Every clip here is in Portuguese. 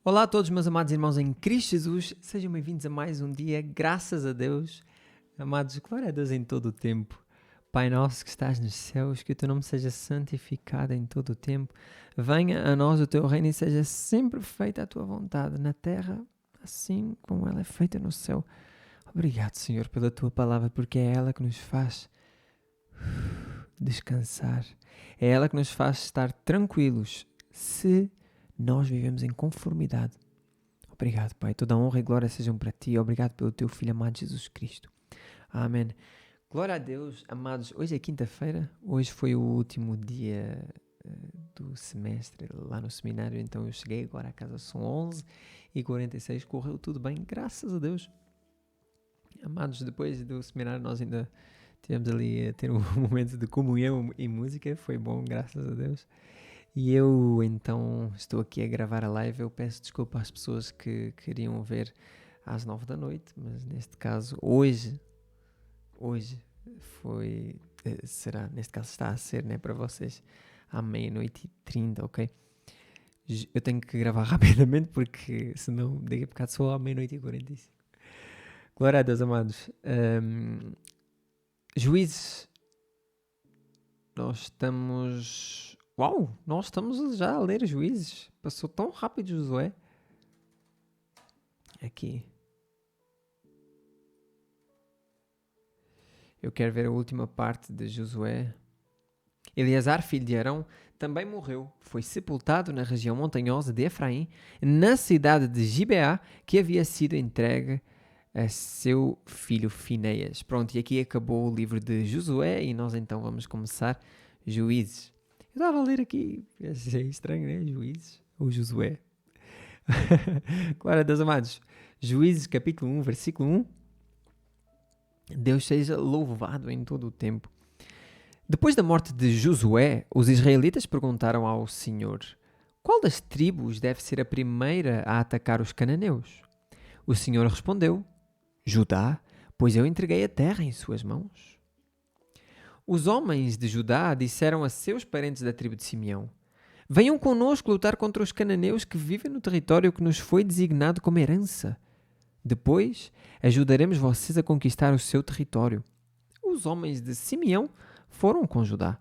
Olá a todos, meus amados irmãos em Cristo Jesus, sejam bem-vindos a mais um dia, graças a Deus. Amados, glória a Deus em todo o tempo. Pai nosso que estás nos céus, que o teu nome seja santificado em todo o tempo. Venha a nós o teu reino e seja sempre feita a tua vontade, na terra, assim como ela é feita no céu. Obrigado, Senhor, pela tua palavra, porque é ela que nos faz descansar. É ela que nos faz estar tranquilos, se nós vivemos em conformidade. Obrigado, Pai. Toda a honra e glória sejam para Ti. Obrigado pelo Teu Filho amado Jesus Cristo. Amém. Glória a Deus, amados. Hoje é quinta-feira. Hoje foi o último dia do semestre lá no seminário. Então eu cheguei agora à casa. São 11h46. Correu tudo bem, graças a Deus. Amados, depois do seminário nós ainda tivemos ali a ter um momento de comunhão e música. Foi bom, graças a Deus. E eu então estou aqui a gravar a live. Eu peço desculpa às pessoas que queriam ver às 9 da noite, mas neste caso, hoje foi, será, neste caso está a ser, né, para vocês, à 00:30, ok? Eu tenho que gravar rapidamente porque senão daqui a bocado só à 00:45. Glória a Deus, amados. Juízes, nós estamos... Uau, nós estamos já a ler Juízes. Passou tão rápido, Josué. Aqui. Eu quero ver a última parte de Josué. Eleazar, filho de Arão, também morreu. Foi sepultado na região montanhosa de Efraim, na cidade de Gibeá, que havia sido entregue a seu filho Fineias. Pronto, e aqui acabou o livro de Josué e nós então vamos começar Juízes. Eu estava a ler aqui, achei estranho, né? Juízes ou Josué. Glória a Deus, amados. Juízes, capítulo 1, versículo 1. Deus seja louvado em todo o tempo. Depois da morte de Josué, os israelitas perguntaram ao Senhor: qual das tribos deve ser a primeira a atacar os cananeus? O Senhor respondeu: Judá, pois eu entreguei a terra em suas mãos. Os homens de Judá disseram a seus parentes da tribo de Simeão: venham conosco lutar contra os cananeus que vivem no território que nos foi designado como herança. Depois ajudaremos vocês a conquistar o seu território. Os homens de Simeão foram com Judá.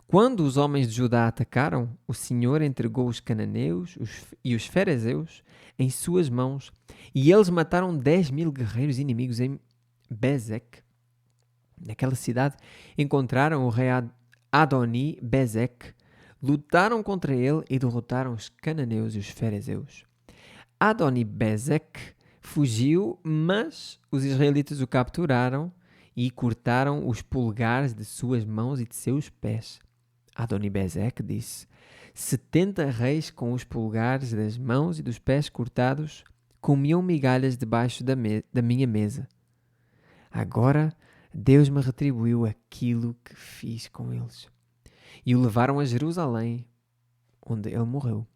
Quando os homens de Judá atacaram, o Senhor entregou os cananeus e os ferezeus em suas mãos, e eles mataram 10.000 guerreiros inimigos em Bezek. Naquela cidade encontraram o rei Adoni-Bezek, lutaram contra ele e derrotaram os cananeus e os ferezeus. Adoni-Bezek fugiu, mas os israelitas o capturaram e cortaram os polegares de suas mãos e de seus pés. Adoni-Bezek disse: 70 reis com os polegares das mãos e dos pés cortados comiam migalhas debaixo da minha mesa. Agora Deus me retribuiu aquilo que fiz com eles. E o levaram a Jerusalém, onde ele morreu.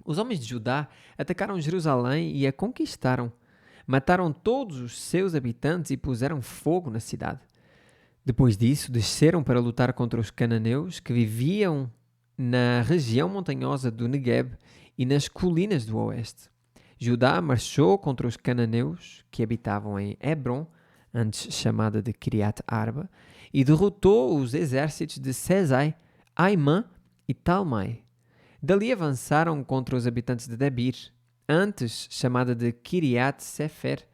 Os homens de Judá atacaram Jerusalém e a conquistaram. Mataram todos os seus habitantes e puseram fogo na cidade. Depois disso, desceram para lutar contra os cananeus que viviam na região montanhosa do Negueb e nas colinas do oeste. Judá marchou contra os cananeus que habitavam em Hebron, antes chamada de Kiriat Arba, e derrotou os exércitos de Sesai, Aimã e Talmai. Dali avançaram contra os habitantes de Debir, antes chamada de Kiriat Sefer.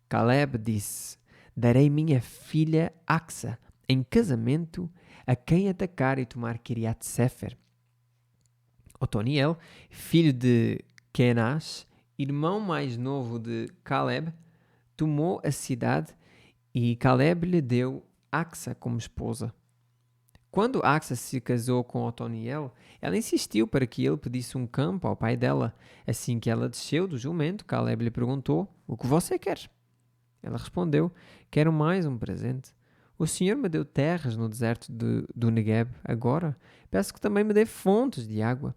Caleb disse: darei minha filha Axa em casamento a quem atacar e tomar Kiriat Sefer. Otoniel, filho de Kenaz, irmão mais novo de Caleb, tomou a cidade e Caleb lhe deu Axa como esposa. Quando Axa se casou com Otoniel, ela insistiu para que ele pedisse um campo ao pai dela. Assim que ela desceu do jumento, Caleb lhe perguntou: o que você quer? Ela respondeu: quero mais um presente. O Senhor me deu terras no deserto do Negueb. Agora peço que também me dê fontes de água.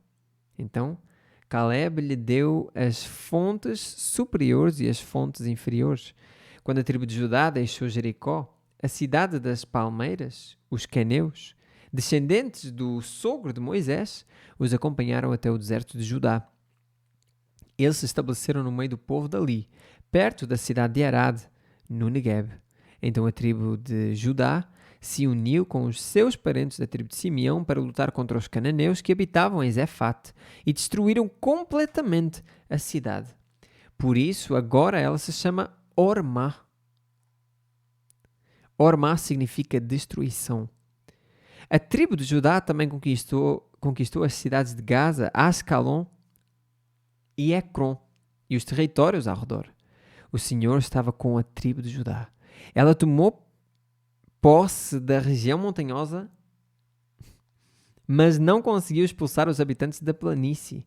Então Caleb lhe deu as fontes superiores e as fontes inferiores. Quando a tribo de Judá deixou Jericó, a cidade das palmeiras, os queneus, descendentes do sogro de Moisés, os acompanharam até o deserto de Judá. Eles se estabeleceram no meio do povo dali, perto da cidade de Arad, no Negueb. Então a tribo de Judá se uniu com os seus parentes da tribo de Simeão para lutar contra os cananeus que habitavam em Zefate e destruíram completamente a cidade. Por isso, agora ela se chama Ormá. Ormá significa destruição. A tribo de Judá também conquistou as cidades de Gaza, Ascalon e Ecrom e os territórios ao redor. O Senhor estava com a tribo de Judá. Ela tomou posse da região montanhosa, mas não conseguiu expulsar os habitantes da planície,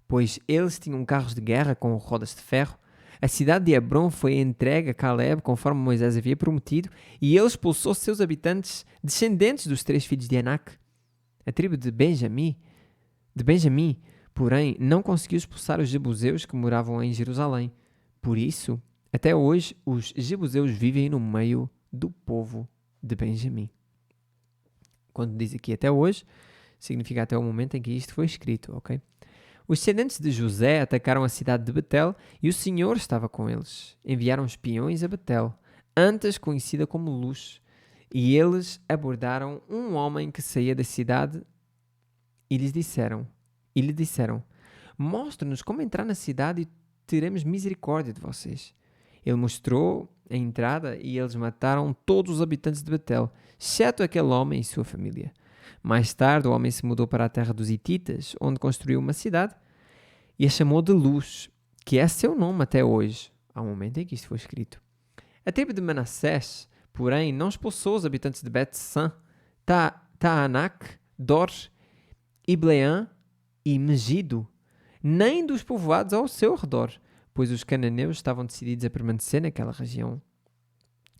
pois eles tinham carros de guerra com rodas de ferro. A cidade de Hebron foi entregue a Caleb, conforme Moisés havia prometido, e ele expulsou seus habitantes, descendentes dos 3 filhos de Anak. A tribo de Benjamim, porém, não conseguiu expulsar os jebuseus que moravam em Jerusalém. Por isso, até hoje, os jebuseus vivem no meio do povo de Benjamim. Quando diz aqui até hoje, significa até o momento em que isto foi escrito, ok? Os descendentes de José atacaram a cidade de Betel e o Senhor estava com eles. Enviaram espiões a Betel, antes conhecida como Luz, e eles abordaram um homem que saía da cidade e lhe disseram: mostre-nos como entrar na cidade e teremos misericórdia de vocês. Ele mostrou a entrada e eles mataram todos os habitantes de Betel, exceto aquele homem e sua família. Mais tarde, o homem se mudou para a terra dos Hititas, onde construiu uma cidade e a chamou de Luz, que é seu nome até hoje, ao momento em que isto foi escrito. A tribo de Manassés, porém, não expulsou os habitantes de Bet-San, Taanak, Dor, Ibleã e Megido, nem dos povoados ao seu redor, pois os cananeus estavam decididos a permanecer naquela região.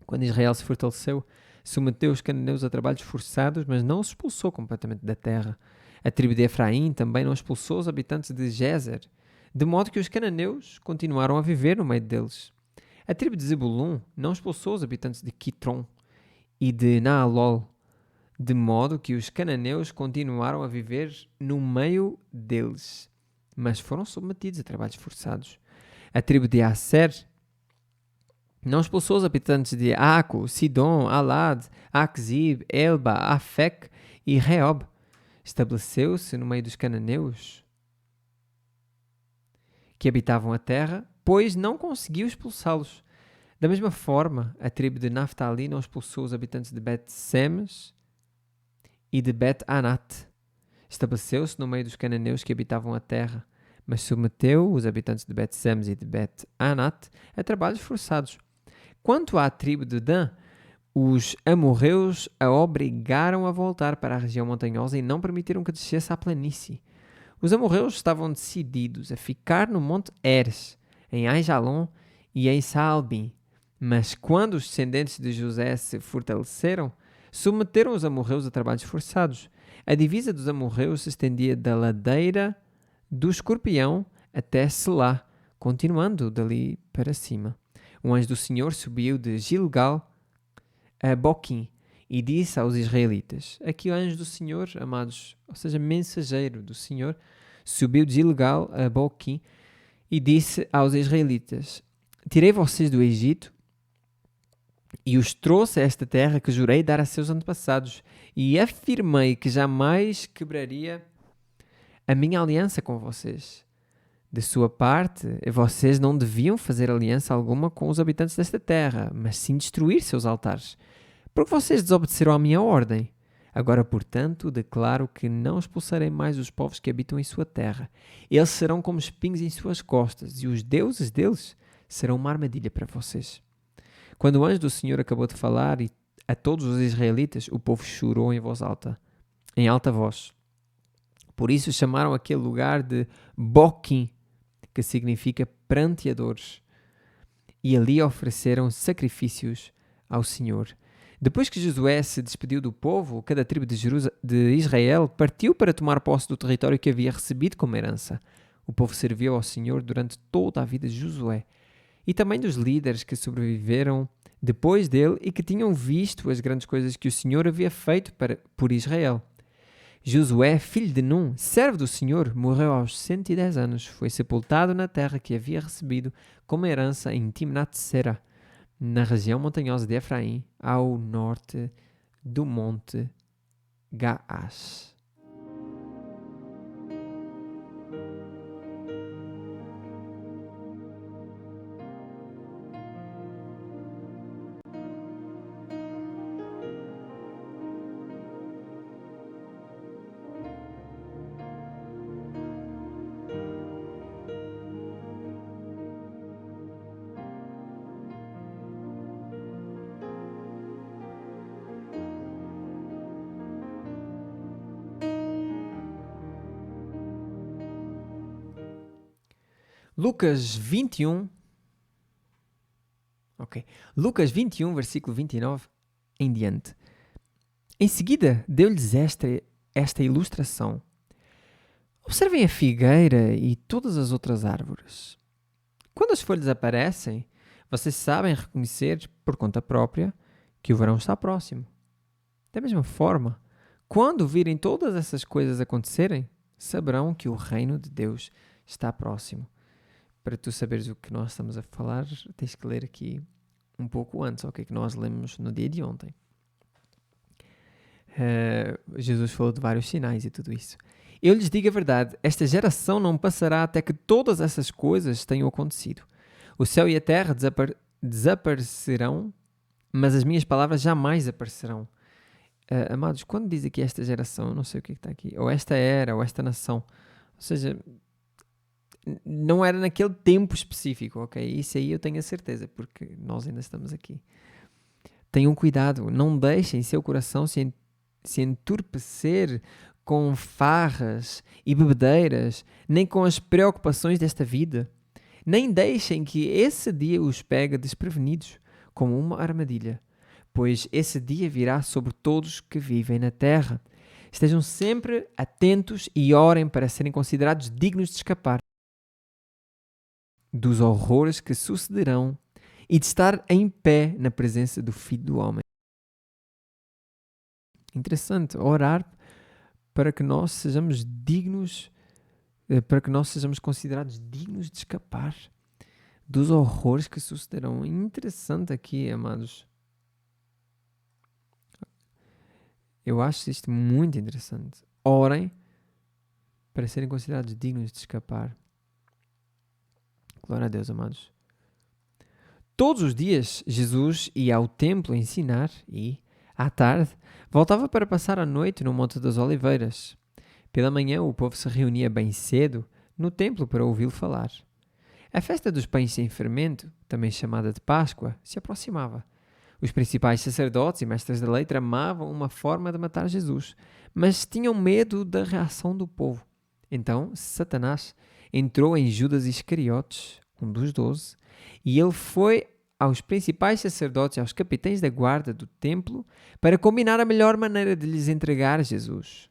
Quando Israel se fortaleceu, submeteu os cananeus a trabalhos forçados, mas não os expulsou completamente da terra. A tribo de Efraim também não expulsou os habitantes de Gézer, de modo que os cananeus continuaram a viver no meio deles. A tribo de Zebulun não expulsou os habitantes de Quitron e de Naalol, de modo que os cananeus continuaram a viver no meio deles, mas foram submetidos a trabalhos forçados. A tribo de Aser não expulsou os habitantes de Aco, Sidom, Alad, Akzib, Elba, Afek e Reob. Estabeleceu-se no meio dos cananeus que habitavam a terra, pois não conseguiu expulsá-los. Da mesma forma, a tribo de Naftali não expulsou os habitantes de Bet-Semes e de Bet-Anat. Estabeleceu-se no meio dos cananeus que habitavam a terra, mas submeteu os habitantes de Bet-Semes e de Bet-Anat a trabalhos forçados. Quanto à tribo de Dan, os amorreus a obrigaram a voltar para a região montanhosa e não permitiram que descesse à planície. Os amorreus estavam decididos a ficar no monte Eres, em Aijalon e em Saalbim, mas quando os descendentes de José se fortaleceram, submeteram os amorreus a trabalhos forçados. A divisa dos amorreus se estendia da ladeira do Escorpião até Selá, continuando dali para cima. O anjo do Senhor subiu de Gilgal a Boquim e disse aos israelitas. Aqui o anjo do Senhor, amados, ou seja, mensageiro do Senhor, subiu de Gilgal a Boquim e disse aos israelitas: tirei vocês do Egito e os trouxe a esta terra que jurei dar a seus antepassados, e afirmei que jamais quebraria a minha aliança com vocês. De sua parte, vocês não deviam fazer aliança alguma com os habitantes desta terra, mas sim destruir seus altares, porque vocês desobedeceram à minha ordem. Agora, portanto, declaro que não expulsarei mais os povos que habitam em sua terra. Eles serão como espinhos em suas costas, e os deuses deles serão uma armadilha para vocês. Quando o anjo do Senhor acabou de falar e a todos os israelitas, o povo chorou em voz alta, em alta voz. Por isso chamaram aquele lugar de Boquim, que significa pranteadores, e ali ofereceram sacrifícios ao Senhor. Depois que Josué se despediu do povo, cada tribo de Israel partiu para tomar posse do território que havia recebido como herança. O povo serviu ao Senhor durante toda a vida de Josué, e também dos líderes que sobreviveram depois dele e que tinham visto as grandes coisas que o Senhor havia feito por Israel. Josué, filho de Num, servo do Senhor, morreu aos 110 anos. Foi sepultado na terra que havia recebido como herança em Timnat-Sera, na região montanhosa de Efraim, ao norte do monte Gaash. Lucas 21, Lucas 21, versículo 29 em diante. Em seguida, deu-lhes esta ilustração. Observem a figueira e todas as outras árvores. Quando as folhas aparecem, vocês sabem reconhecer por conta própria que o verão está próximo. Da mesma forma, quando virem todas essas coisas acontecerem, saberão que o reino de Deus está próximo. Para tu saberes o que nós estamos a falar, tens que ler aqui um pouco antes, o que nós lemos no dia de ontem. Jesus falou de vários sinais e tudo isso. Eu lhes digo a verdade, esta geração não passará até que todas essas coisas tenham acontecido. O céu e a terra desaparecerão, mas as minhas palavras jamais desaparecerão. Amados, quando diz aqui esta geração, eu não sei o que está aqui, ou esta era, ou esta nação, ou seja, não era naquele tempo específico, ok? Isso aí eu tenho a certeza, porque nós ainda estamos aqui. Tenham cuidado, não deixem seu coração se entorpecer com farras e bebedeiras, nem com as preocupações desta vida. Nem deixem que esse dia os pegue desprevenidos, como uma armadilha, pois esse dia virá sobre todos que vivem na terra. Estejam sempre atentos e orem para serem considerados dignos de escapar dos horrores que sucederão e de estar em pé na presença do Filho do Homem. Interessante, orar para que nós sejamos dignos, para que nós sejamos considerados dignos de escapar dos horrores que sucederão. Interessante aqui, amados. Eu acho isto muito interessante. Orem para serem considerados dignos de escapar. Glória a Deus, amados. Todos os dias, Jesus ia ao templo ensinar e, à tarde, voltava para passar a noite no Monte das Oliveiras. Pela manhã, o povo se reunia bem cedo no templo para ouvi-lo falar. A festa dos pães sem fermento, também chamada de Páscoa, se aproximava. Os principais sacerdotes e mestres da lei tramavam uma forma de matar Jesus, mas tinham medo da reação do povo. Então, Satanás entrou em Judas Iscariotes, um dos 12, e ele foi aos principais sacerdotes e aos capitães da guarda do templo para combinar a melhor maneira de lhes entregar Jesus.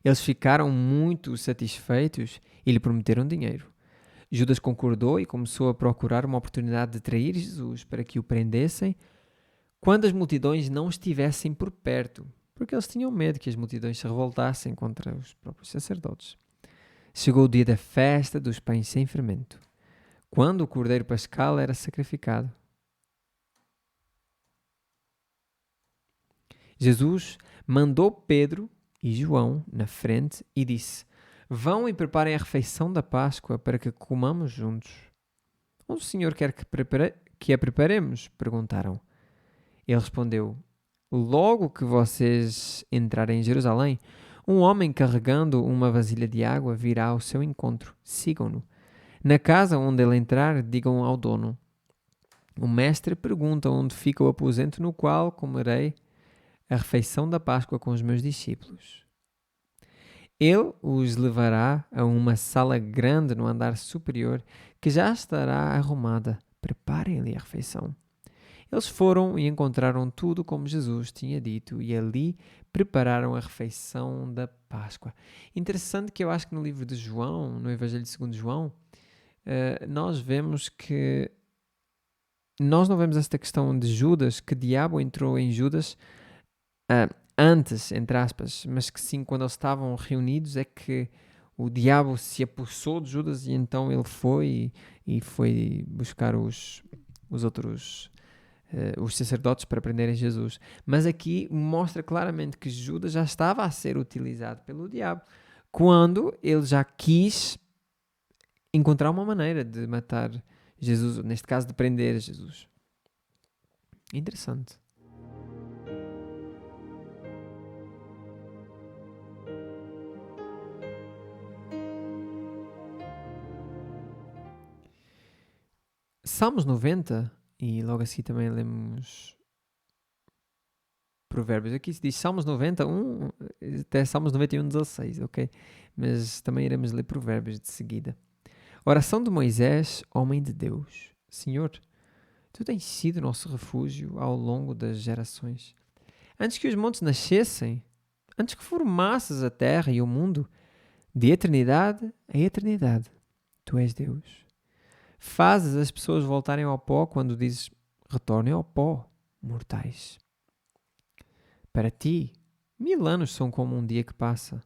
Eles ficaram muito satisfeitos e lhe prometeram dinheiro. Judas concordou e começou a procurar uma oportunidade de trair Jesus para que o prendessem quando as multidões não estivessem por perto, porque eles tinham medo que as multidões se revoltassem contra os próprios sacerdotes. Chegou o dia da festa dos pães sem fermento, quando o cordeiro pascal era sacrificado. Jesus mandou Pedro e João na frente e disse: Vão e preparem a refeição da Páscoa para que comamos juntos. Onde o Senhor quer que a preparemos? Perguntaram. Ele respondeu: Logo que vocês entrarem em Jerusalém, um homem carregando uma vasilha de água virá ao seu encontro. Sigam-no. Na casa onde ele entrar, digam ao dono: O mestre pergunta onde fica o aposento no qual comerei a refeição da Páscoa com os meus discípulos. Ele os levará a uma sala grande no andar superior que já estará arrumada. Preparem-lhe a refeição. Eles foram e encontraram tudo como Jesus tinha dito e ali prepararam a refeição da Páscoa. Interessante que eu acho que no livro de João, no Evangelho segundo João, nós vemos que nós não vemos esta questão de Judas, que diabo entrou em Judas antes, entre aspas, mas que sim, quando eles estavam reunidos, é que o diabo se apossou de Judas e então ele foi e foi buscar os outros, os sacerdotes para prenderem Jesus. Mas aqui mostra claramente que Judas já estava a ser utilizado pelo diabo quando ele já quis encontrar uma maneira de matar Jesus, neste caso de prender Jesus. Interessante. Salmos 90, e logo assim também lemos Provérbios. Aqui se diz Salmos 91, até Salmos 91, 16, ok? Mas também iremos ler Provérbios de seguida. Oração de Moisés, homem de Deus. Senhor, tu tens sido nosso refúgio ao longo das gerações. Antes que os montes nascessem, antes que formasses a terra e o mundo, de eternidade a eternidade, tu és Deus. Fazes as pessoas voltarem ao pó quando dizes, retornem ao pó, mortais. Para ti, 1000 anos são como um dia que passa,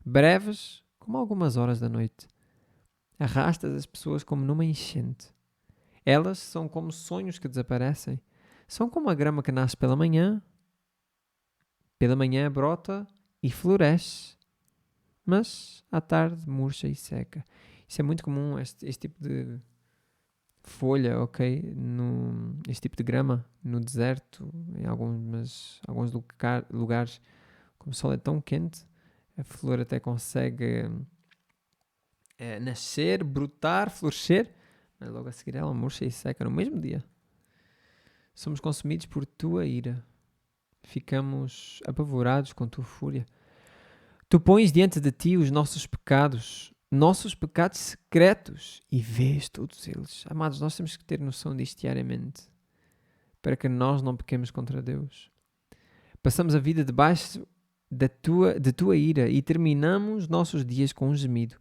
breves como algumas horas da noite. Arrastas as pessoas como numa enchente. Elas são como sonhos que desaparecem. São como a grama que nasce pela manhã brota e floresce, mas à tarde murcha e seca. Isso é muito comum, este tipo de folha, ok? Este tipo de grama no deserto, em alguns lugares, como o sol é tão quente, a flor até consegue nascer, brotar, florescer, mas logo a seguir ela murcha e seca no mesmo dia. Somos consumidos por tua ira. Ficamos apavorados com tua fúria. Tu pões diante de ti os nossos pecados secretos, e vês todos eles. Amados, nós temos que ter noção disto diariamente, para que nós não pequemos contra Deus. Passamos a vida debaixo de tua ira e terminamos nossos dias com um gemido.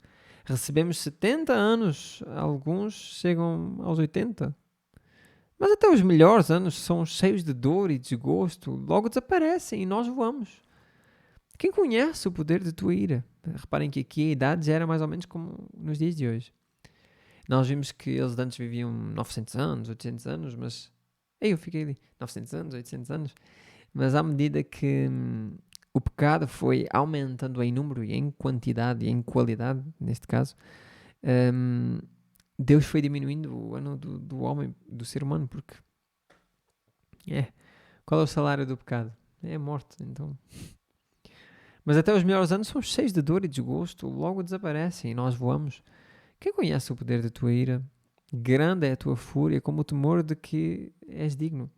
Recebemos 70 anos, alguns chegam aos 80. Mas até os melhores anos são cheios de dor e desgosto, logo desaparecem e nós voamos. Quem conhece o poder de tua ira? Reparem que aqui a idade já era mais ou menos como nos dias de hoje. Nós vimos que eles antes viviam 900 anos, 800 anos, mas... eu fiquei ali, 900 anos, 800 anos. Mas à medida que o pecado foi aumentando em número e em quantidade e em qualidade, neste caso, Deus foi diminuindo o ano do homem, do ser humano, porque... qual é o salário do pecado? É a morte, então... Mas até os melhores anos são cheios de dor e desgosto, logo desaparecem e nós voamos. Quem conhece o poder da tua ira? Grande é a tua fúria, como o temor de que és digno.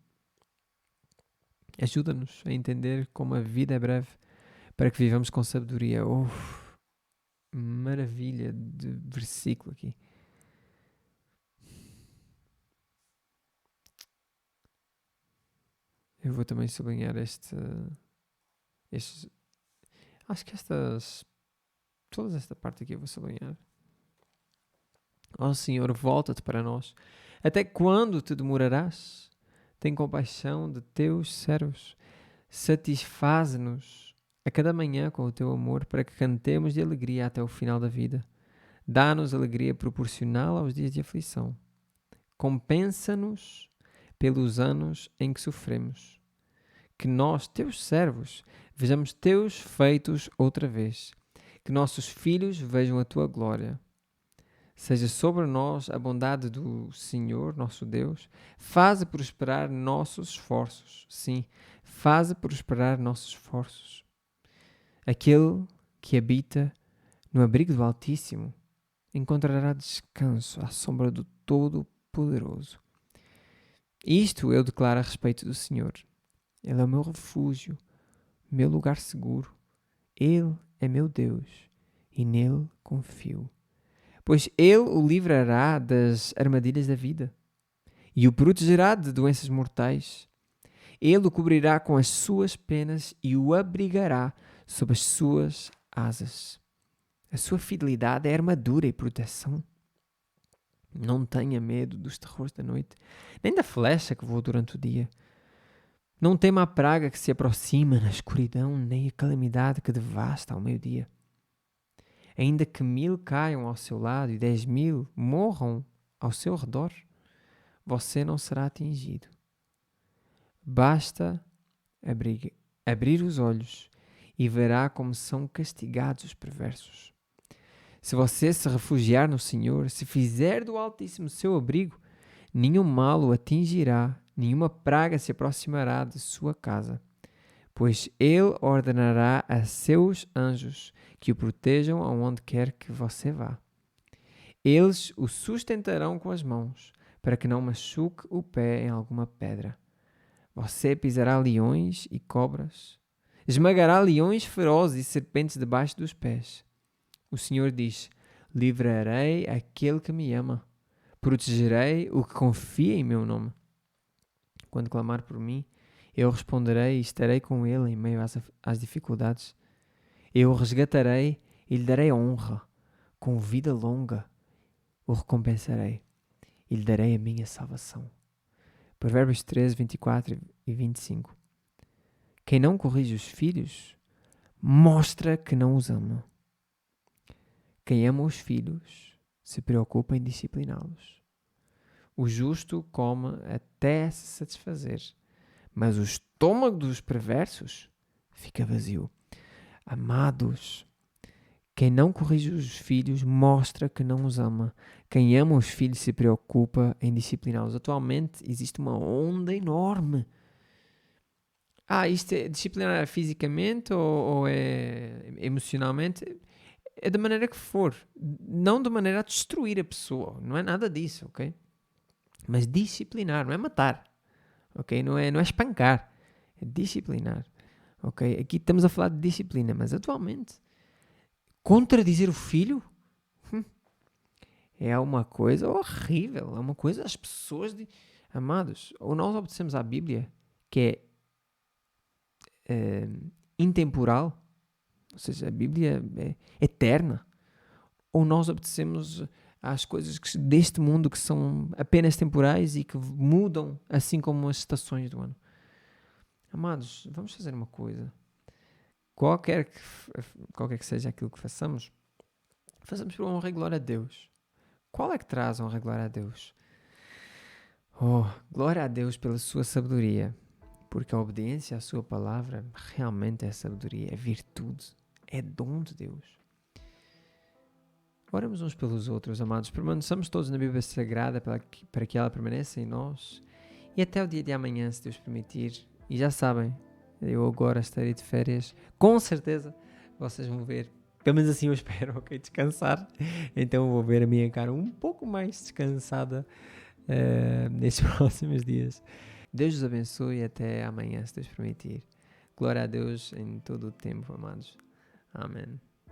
Ajuda-nos a entender como a vida é breve, para que vivamos com sabedoria. Maravilha de versículo aqui. Eu vou também sublinhar este acho que toda esta parte aqui eu vou sublinhar. Ó Senhor, volta-te para nós. Até quando te demorarás? Tem compaixão de teus servos. Satisfaz-nos a cada manhã com o teu amor, para que cantemos de alegria até o final da vida. Dá-nos alegria proporcional aos dias de aflição. Compensa-nos pelos anos em que sofremos. Que nós, teus servos, vejamos teus feitos outra vez. Que nossos filhos vejam a tua glória. Seja sobre nós a bondade do Senhor, nosso Deus. Faze prosperar nossos esforços. Sim, faze prosperar nossos esforços. Aquele que habita no abrigo do Altíssimo encontrará descanso à sombra do Todo-Poderoso. Isto eu declaro a respeito do Senhor. Ele é o meu refúgio, meu lugar seguro. Ele é meu Deus e nele confio. Pois ele o livrará das armadilhas da vida e o protegerá de doenças mortais. Ele o cobrirá com as suas penas e o abrigará sob as suas asas. A sua fidelidade é armadura e proteção. Não tenha medo dos terrores da noite, nem da flecha que voa durante o dia. Não tema a praga que se aproxima na escuridão, nem a calamidade que devasta ao meio-dia. Ainda que 1000 caiam ao seu lado e 10.000 morram ao seu redor, você não será atingido. Basta abrir os olhos e verá como são castigados os perversos. Se você se refugiar no Senhor, se fizer do Altíssimo seu abrigo, nenhum mal o atingirá, nenhuma praga se aproximará de sua casa, pois ele ordenará a seus anjos que o protejam aonde quer que você vá. Eles o sustentarão com as mãos, para que não machuque o pé em alguma pedra. Você pisará leões e cobras, esmagará leões ferozes e serpentes debaixo dos pés. O Senhor diz: livrarei aquele que me ama, protegerei o que confia em meu nome. Quando clamar por mim, eu responderei e estarei com ele em meio às dificuldades. Eu o resgatarei e lhe darei honra. Com vida longa o recompensarei e lhe darei a minha salvação. Provérbios 13, 24 e 25. Quem não corrige os filhos mostra que não os ama. Quem ama os filhos se preocupa em discipliná-los. O justo come até se satisfazer, mas o estômago dos perversos fica vazio. Amados, quem não corrige os filhos mostra que não os ama. Quem ama os filhos se preocupa em discipliná-los. Atualmente existe uma onda enorme. Isto é disciplinar fisicamente ou é emocionalmente? É da maneira que for. Não de maneira a destruir a pessoa. Não é nada disso, ok? Mas disciplinar, não é matar. Ok? Não é espancar. É disciplinar. Ok? Aqui estamos a falar de disciplina, mas atualmente contradizer o filho é uma coisa horrível. É uma coisa as pessoas... Amados, ou nós obedecemos à Bíblia, que é intemporal, ou seja, a Bíblia é eterna, ou nós obedecemos às coisas deste mundo que são apenas temporais e que mudam assim como as estações do ano. Amados, vamos fazer uma coisa. Qualquer que seja aquilo que façamos por honra e glória a Deus. Qual é que traz honra e glória a Deus? Glória a Deus pela sua sabedoria, porque a obediência à sua palavra realmente é sabedoria, é virtude, é dom de Deus. Oremos uns pelos outros, amados. Permaneçamos todos na Bíblia Sagrada para que ela permaneça em nós. E até o dia de amanhã, se Deus permitir. E já sabem, eu agora estarei de férias. Com certeza vocês vão ver, pelo menos assim eu espero, ok? Descansar. Então eu vou ver a minha cara um pouco mais descansada nestes próximos dias. Deus os abençoe e até amanhã, se Deus permitir. Glória a Deus em todo o tempo, amados. Amém.